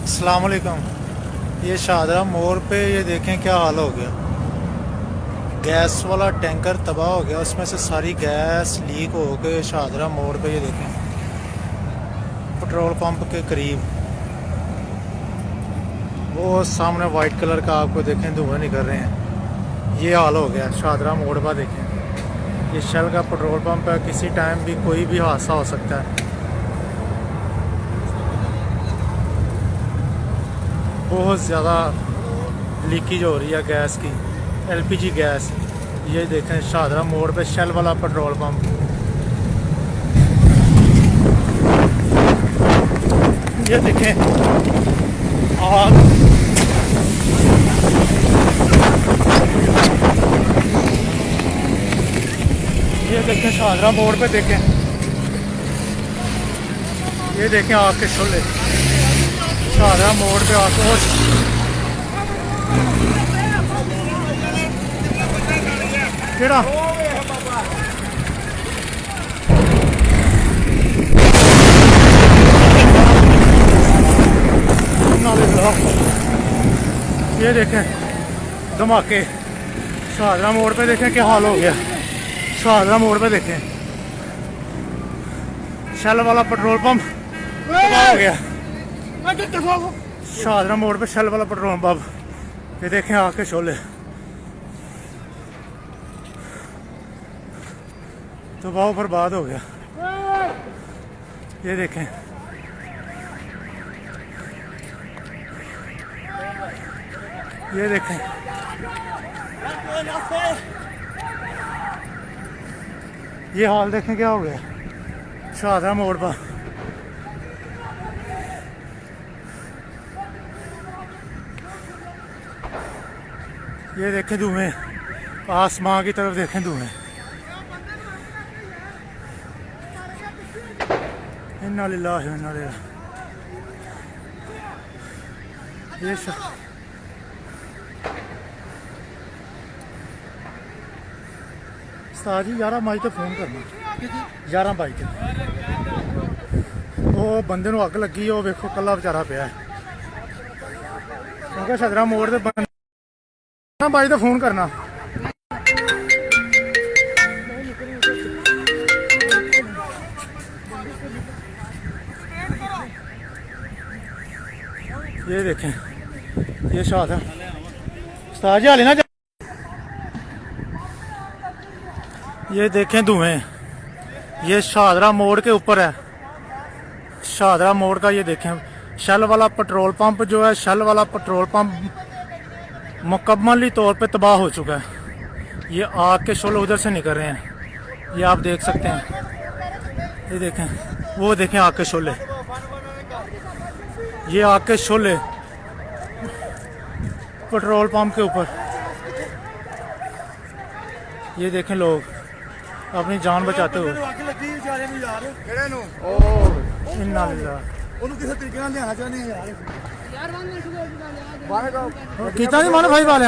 अस्सलाम वालेकुम। ये शाहदरा मोड़ पे ये देखें क्या हाल हो गया। गैस वाला टैंकर तबाह हो गया, उसमें से सारी गैस लीक हो गई। शाहदरा मोड़ पे ये देखें, पेट्रोल पंप के करीब वो सामने वाइट कलर का आपको देखें धुआं निकल रहे हैं। ये हाल हो गया शाहदरा मोड़ पर। देखें ये शेल का पेट्रोल पंप है, किसी टाइम भी कोई भी हादसा हो सकता है। बहुत ज़्यादा लीकेज हो रही है गैस की, एलपीजी गैस। ये देखें शाहदरा मोड़ पे शेल वाला पेट्रोल पंप। ये देखें आग, ये देखें शाहदरा मोड़ पे देखें, ये देखें आग के शोले शाहदरा मोड़ पे आके। केड़ा ये देखें धमाके शाहदरा मोड़ पे। देखें क्या हाल हो गया शाहदरा मोड़ पे। देखें शेल वाला पेट्रोल पंप तबाह हो गया। शाहदरा मोड़ पे शेल वाला पेट्रोल पंप। ये देखें आके शोले तबाह बर्बाद हो गया। ये देखें ये देखें ये हाल देखें क्या हो गया शाहदरा मोड़ पर। ये देखें धुएं, आसमां की तरफ देखें धुएं। इन्ना लिल्लाहि व इन्ना इलैहि राजिऊन। ये उस्ताद जी 11 मई तो फोन करना, 11 मई के वो बंदे नूं अग लगी। वो वेखो कला बेचारा पिया है। क्योंकि शाहदरा मोड़ ते 11 मई तो फोन करना। ये देखें ये शाहदरा उस्ताद जी हाले ना। ये देखें धुएं, ये शाहदरा मोड़ के ऊपर है। शाहदरा मोड़ का ये देखें शेल वाला पेट्रोल पंप जो है, शेल वाला पेट्रोल पंप मुकम्मली तौर पे तबाह हो चुका है। ये आग के शोले उधर से निकल रहे हैं, ये आप देख सकते हैं। ये देखें वो देखें आग के शोले, ये आग के शोले पेट्रोल पंप के ऊपर। ये देखें लोग अपनी जान बचाते हुए। कितना नहीं मानो भाई वाले